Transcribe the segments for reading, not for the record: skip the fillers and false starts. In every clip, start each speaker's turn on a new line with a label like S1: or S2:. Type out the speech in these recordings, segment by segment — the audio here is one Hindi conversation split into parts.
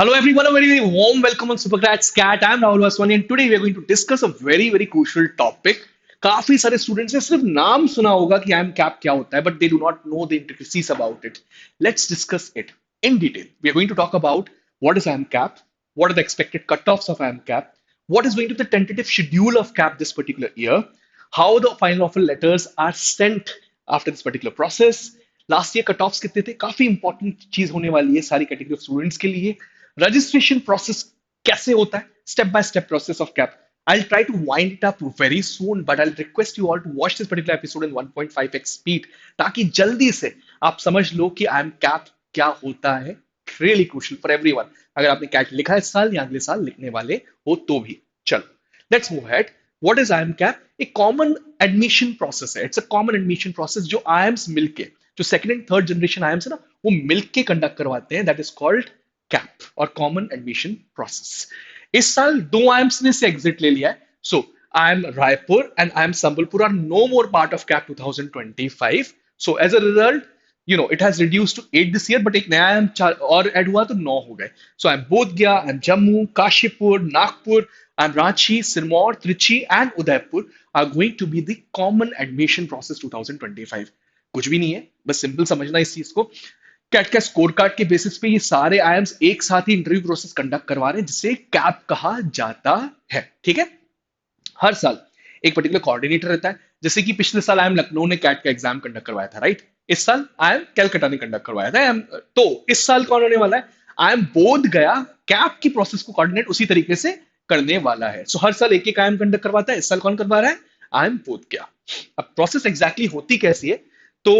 S1: Hello everyone, a very warm welcome on Supercrats Cat. I'm Rahul Vaswani and today we are going to discuss a very crucial topic. काफी सारे स्टूडेंट्स ने सिर्फ नाम सुना होगा कि आई एम कैप क्या होता है, but they do not know the intricacies about it. Let's discuss it in detail. We are going to talk about what is IIM CAP, what are the expected cutoffs of IIM CAP, what is going to be the tentative schedule of CAP this particular year, how the final offer letters are sent after this particular process, last year cut offs कितने थे, काफी इंपॉर्टेंट चीज होने वाली है सारी कैटेगरी ऑफ स्टूडेंट्स के लिए. रजिस्ट्रेशन प्रोसेस कैसे होता है, step by step process of cap. I'll try to wind it up very soon, but I'll request you all to watch this particular episode in 1.5x speed ताकि जल्दी से आप समझ लो कि आई एम कैप क्या होता है. रियली क्रूशियल फॉर एवरीवन, अगर आपने कैट लिखा है इस साल या अगले साल लिखने वाले हो तो भी. चलो let's move ahead. What is I M Kapp? एक कॉमन एडमिशन प्रोसेस है. It's a common admission process जो आईएम्स मिलके, जो second and third generation IIMs है ना, वो मिलके कंडक्ट करवाते हैं. दैट इज कॉल्ड कैप और कॉमन एडमिशन प्रोसेस. इस साल दो आईएम्स ने से एग्जिट ले लिया है. So IIM Raipur and IIM Sambalpur are no more part of CAP 2025. So as a result, it has reduced to 8 this year, but एक नया IIM और ऐड हुआ तो 9 हो गए. So IIM Bodhgaya, IIM Jammu, Kashipur, Nagpur, IIM Ranchi, Sirmaur, Trichy and Udaipur are going to be the common admission process 2025. कुछ भी नहीं है, बस सिंपल समझना इस चीज को. कैट का स्कोर कार्ड के बेसिस पे ये सारे आईएम्स एक साथ ही इंटरव्यू प्रोसेस कंडक्ट करवा रहे हैं, जिसे कैप कहा जाता है. ठीक है. हर साल एक पर्टिकुलर कोऑर्डिनेटर रहता है. जैसे कि पिछले साल आईएम लखनऊ ने कैट का एग्जाम कंडक्ट करवाया था, राइट. इस साल आईएम कैलकाटा ने कंडक्ट करवाया था. तो इस साल कौन होने वाला है? आईएम बोध गया कैप की प्रोसेस को कोऑर्डिनेट उसी तरीके से करने वाला है. सो हर साल एक एक आईएम कंडक्ट करवाता है. इस साल कौन करवा रहा है? आईएम बोध गया. अब प्रोसेस एग्जैक्टली होती कैसी है? तो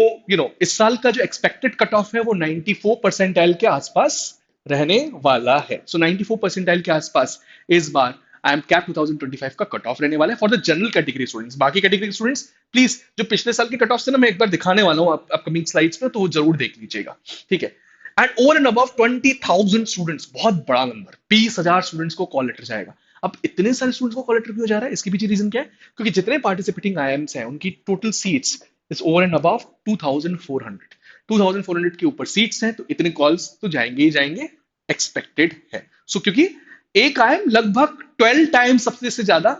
S1: इस साल का जो एक्सपेक्टेड कट ऑफ है वो 94 परसेंटाइल के आसपास रहने वाला है. सो 94 परसेंटाइल के आसपास इस बार आई एम कैप 2025 का कट ऑफ रहने वाला है for the general category students. बाकी कैटेगरी स्टूडेंट्स प्लीज जो पिछले साल के कट ऑफ थे ना, मैं एक बार दिखाने वाला हूँ अपकमिंग स्लाइड्स में, तो वो जरूर देख लीजिएगा. ठीक है. And over and above 20,000 students, बहुत बड़ा नंबर, 20,000 स्टूडेंट्स को कॉल लेटर जाएगा. अब इतने सारे स्टूडेंट्स को कॉल लेटर क्यों जा रहा है? इसके पीछे रीजन क्या है? क्योंकि जितने पार्टिसिपेटिंग आईएम्स हैं उनकी total seats is over and above 2,400. 2,400 के ऊपर सीट्स हैं, तो इतने कॉल्स तो जाएंगे ही जाएंगे, एक्सपेक्टेड है. सो क्योंकि एक आईएम लगभग 12 टाइम्स सबसे से ज्यादा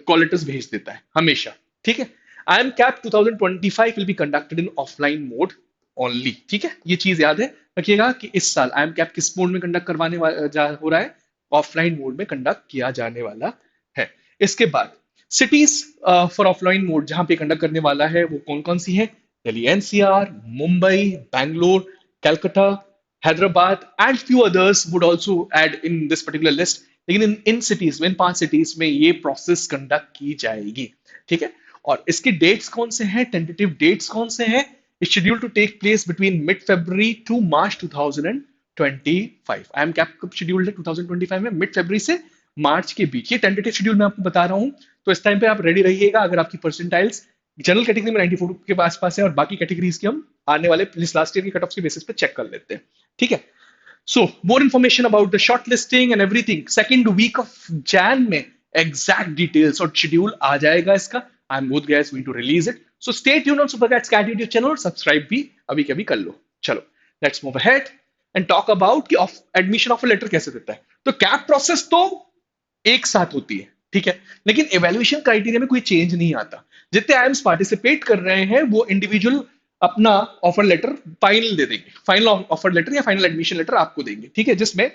S1: कॉल लेटर्स भेज देता है हमेशा. ठीक है. IIM CAP 2025 will be conducted in offline mode only. ठीक है, ये चीज याद है रखिएगा कि इस साल आईएम कैप किस मोड में कंडक्ट करवाने हो रहा है? ऑफलाइन मोड में कंडक्ट किया जाने वाला है. इसके बाद सिटीज फॉर ऑफलाइन मोड जहां पे कंडक्ट करने वाला है वो कौन कौन सी है? Delhi NCR, Mumbai, Bangalore, Calcutta, Hyderabad, and few others would also add in this particular list. लेकिन इन cities में, इन 5 cities में ये प्रोसेस कंडक्ट की जाएगी. ठीक है. और इसके डेट्स कौन से हैं? टेंटेटिव डेट्स कौन से हैं? Schedule to take place between mid February to March 2025. IIM CAP कब शेड्यूल्ड है 2025 में? मिड फरवरी से मार्च के बीच. ये टेंटेटिव शेड्यूल मैं आपको बता रहा हूँ, तो इस टाइम पे आप रेडी रहिएगा. अगर आपकी परसेंटाइल्स जनरल कैटेगरी में 94 के आसपास है और बाकी कैटेगरीज की हम आने वाले लास्ट ईयर के कट ऑफ के बेसिस पे चेक कर लेते हैं. ठीक है. So more information about the short listing and everything second week of Jan में एग्जैक्ट डिटेल्स और शेड्यूल आ जाएगा इसका. I M both guys going to release it. So stay tuned on Supercats cat YouTube channel और सब्सक्राइब भी अभी कभी कर लो. चलो let's move ahead and talk about कि एडमिशन ऑफर लेटर कैसे देता है. तो कैप प्रोसेस तो एक साथ होती है. ठीक है. लेकिन एवेल्युएशन क्राइटेरिया में कोई चेंज नहीं आता. जितने आईएम्स पार्टिसिपेट कर रहे हैं वो इंडिविजुअल अपना ऑफर लेटर फाइनल दे देंगे. फाइनल ऑफर लेटर या फाइनल एडमिशन लेटर आपको देंगे. ठीक है. जिसमें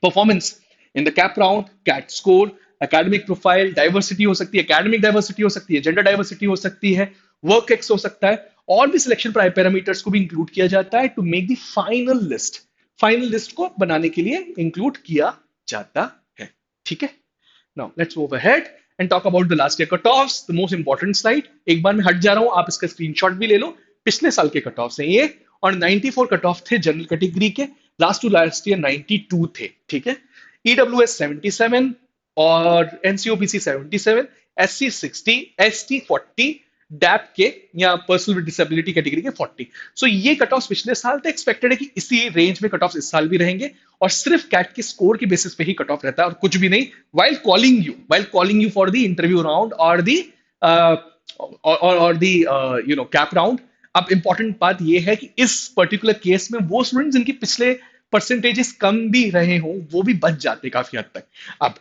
S1: performance in the CAP round, CAT score, academic profile, diversity हो सकती है, एकेडमिक डाइवर्सिटी हो सकती है, जेंडर डाइवर्सिटी हो सकती है, वर्क एक्स हो सकता है, और भी सिलेक्शन पैरामीटर्स को भी इंक्लूड किया जाता है to make the final list. Final list को बनाने के लिए इंक्लूड किया जाता है. ठीक है. Now let's move ahead and talk about the last year cutoffs, the most important slide. एक बार मैं हट जा रहा हूं, आप इसका स्क्रीनशॉट भी ले लो. पिछले साल के कट ऑफ हैं ये, और 94 कट ऑफ थे जनरल कैटेगरी के. लास्ट टू लास्ट ईयर 92 थे. ठीक है. ईडब्ल्यूएस 77 और एनसीओपीसी 77, एससी 60, एसटी 40, डैप के या पर्सनल विद डिसेबिलिटी कैटेगरी के 40. सो ये कट ऑफ पिछले साल थे. एक्सपेक्टेड है कि इसी रेंज में कट ऑफ इस साल भी रहेंगे, और सिर्फ कैट के स्कोर के बेसिस पे ही कट ऑफ रहता है और कुछ भी नहीं. while calling you for the interview round or the cap round. अब इंपॉर्टेंट बात यह है कि इस पर्टिकुलर केस में वो स्टूडेंट जिनकी पिछले परसेंटेजेस कम भी रहे हों वो भी बच जाते काफी हद तक। अब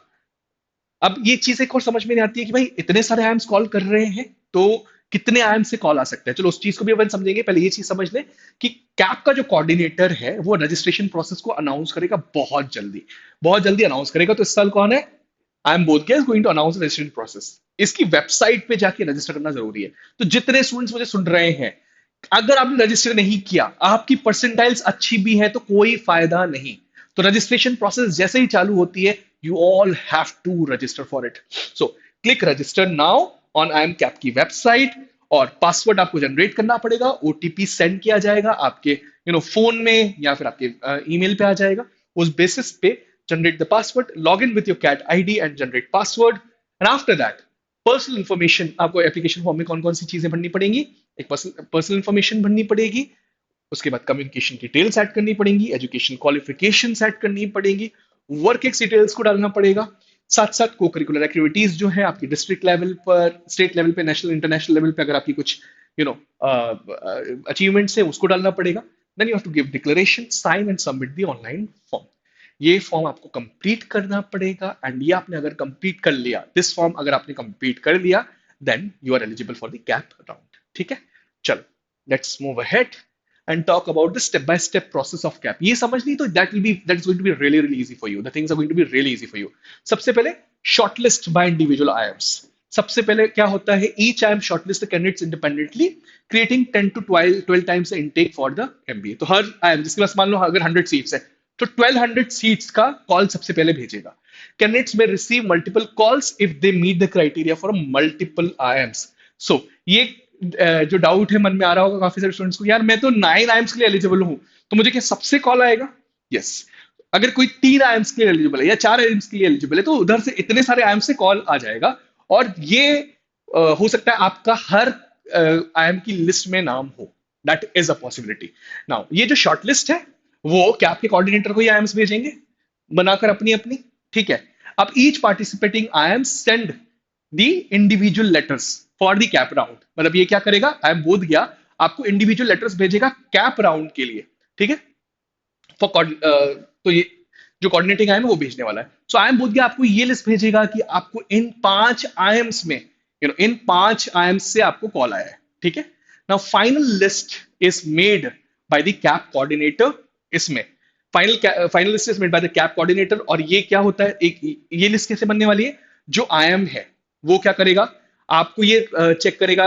S1: अब ये चीज एक और समझ में नहीं आती है कि भाई इतने सारे आयम्स कॉल कर रहे हैं तो कितने आयम से कॉल आ सकते हैं। चलो उस चीज को भी अपन समझेंगे, पहले ये चीज समझ लें कि कैप का जो कोऑर्डिनेटर है वो रजिस्ट्रेशन प्रोसेस को अनाउंस करेगा बहुत जल्दी अनाउंस करेगा। तो इस साल कौन है? I am Bodh going to announce registration process. इसकी वेबसाइट पे जाके रजिस्टर करना जरूरी है। तो जितने स्टूडेंट्स मुझे सुन रहे हैं, अगर आपने रजिस्टर नहीं किया, आपकी परसेंटाइल्स अच्छी भी है तो कोई फायदा नहीं। तो रजिस्ट्रेशन प्रोसेस जैसे ही चालू होती है, you all have to register for it. So click register now on IIM CAP की वेबसाइट, और पासवर्ड आपको जनरेट करना पड़ेगा। ओटीपी सेंड किया जाएगा आपके फोन में या फिर आपके ईमेल पे आ जाएगा। उस बेसिस पे generate the password, log in with your CAT ID and generate password. And after that personal information, आपको एप्लीकेशन फॉर्म में कौन कौन सी चीजें भरनी पड़ेंगी? एक पर्सनल इन्फॉर्मेशन भरनी पड़ेगी, उसके बाद कम्युनिकेशन डिटेल्स ऐड करनी पड़ेंगी, एजुकेशन क्वालिफिकेशन ऐड करनी पड़ेगी, वर्क एक्स डिटेल्स को डालना पड़ेगा। साथ साथ को करिकुलर एक्टिविटीज जो है आपकी डिस्ट्रिक्ट लेवल पर, स्टेट लेवल पे, नेशनल इंटरनेशनल लेवल पे अगर आपकी कुछ यू नो अचीवमेंट्स है उसको डालना पड़ेगा। Then you have to give declaration, sign and submit the online form. ये फॉर्म आपको कंप्लीट करना पड़ेगा। एंड ये आपने अगर कंप्लीट कर लिया, दिस फॉर्म अगर आपने कंप्लीट कर लिया, then you are eligible for the CAP round. ठीक है, चलो let's move ahead and talk about the step by step process of cap। ये समझ ली तो that is going to be really easy for you, the things are going to be really easy for you। सबसे पहले shortlist by individual IIMs। सबसे पहले क्या होता है, each IIM shortlist the candidates independently, creating 10 to 12 times the intake for the MBA। तो हर IIM जिसके पास मान लो अगर 100 सीट्स है तो 1200 सीट्स का कॉल सबसे पहले भेजेगा। Candidates may receive multiple calls if they meet the criteria for multiple IIMs। So ये जो डाउट है मन में आ रहा होगा काफी सारे स्टूडेंट्स को, यार मैं तो 9 आइम्स के लिए एलिजिबल हूं तो मुझे क्या सबसे कॉल आएगा? यस, अगर कोई 3 आइम्स के लिए एलिजिबल है या 4 आइम्स के लिए एलिजिबल है तो उधर से इतने सारे आइम्स से कॉल आ जाएगा। और ये हो सकता है आपका हर आइम की लिस्ट में नाम हो, that is a possibility. Now ये जो शॉर्ट लिस्ट है वो क्या आपके कोऑर्डिनेटर को ये आइम्स भेजेंगे बनाकर अपनी अपनी। ठीक है, अब ईच पार्टिसिपेटिंग आइम send the individual letters for the cap round. मतलब ये क्या करेगा, आई एम बोध गया आपको इंडिविजुअल लेटर्स भेजेगा कैप राउंड के लिए। ठीक है, फॉर तो ये जो कोऑर्डिनेटिंग आयम है वो भेजने वाला है। सो आई एम बोध गया आपको ये लिस्ट भेजेगा कि आपको इन 5 आयम्स में इन 5 आयम्स से आपको कॉल आया है। ठीक है, now final list is made by the CAP coordinator. इसमें final list is made by the CAP coordinator. और ये क्या होता है, एक ये लिस्ट कैसे बनने वाली है, जो आयम है वो क्या करेगा, आपको ये चेक करेगा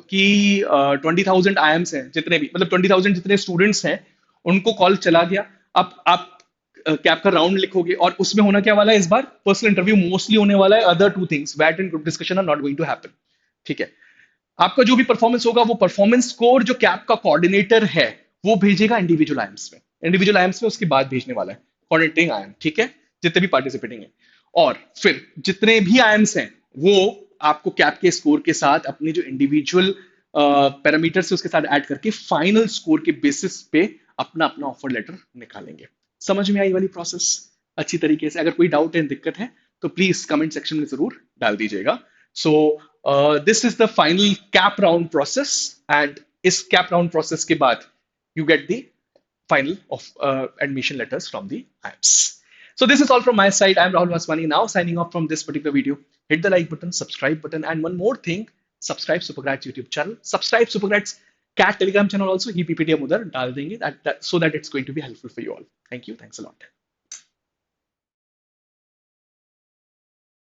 S1: कि 20,000 आयम्स हैं जितने भी, मतलब 20,000 जितने स्टूडेंट्स हैं उनको कॉल चला गया। अब आप कैप का राउंड लिखोगे और उसमें होना क्या वाला है, इस बार पर्सनल इंटरव्यू मोस्टली होने वाला है। अदर 2 थिंग्स, वैट and group discussion are not going to happen. ठीक है, आपका जो भी परफॉर्मेंस होगा वो परफॉर्मेंस स्कोर जो कैप का कोऑर्डिनेटर है वो भेजेगा इंडिविजुअल आइम्स में। इंडिविजुअल आइम्स में उसके बाद भेजने वाला है कोऑर्डिनेटिंग आइम। ठीक है, जितने भी पार्टिसिपेटिंग है, और फिर जितने भी आइम्स हैं वो आपको कैप के स्कोर के साथ अपनी जो इंडिविजुअल पैरामीटर से उसके साथ ऐड करके फाइनल स्कोर के बेसिस पे अपना अपना ऑफर लेटर निकालेंगे। समझ में आई वाली प्रोसेस अच्छी तरीके से? अगर कोई डाउट है, दिक्कत है तो प्लीज कमेंट सेक्शन में जरूर डाल दीजिएगा। So this is the final cap round process. And इस कैप राउंड प्रोसेस के बाद you get the final of admission letters from the IIMs। So this is all from my side. I am Rahul Vaswani now signing off from this particular video. Hit the like button, subscribe button, and one more thing, subscribe Supergrads YouTube channel, subscribe Supergrads Cat Telegram channel also। He PPT हम उधर डाल देंगे so that it's going to be helpful for you all. Thank you. Thanks a lot.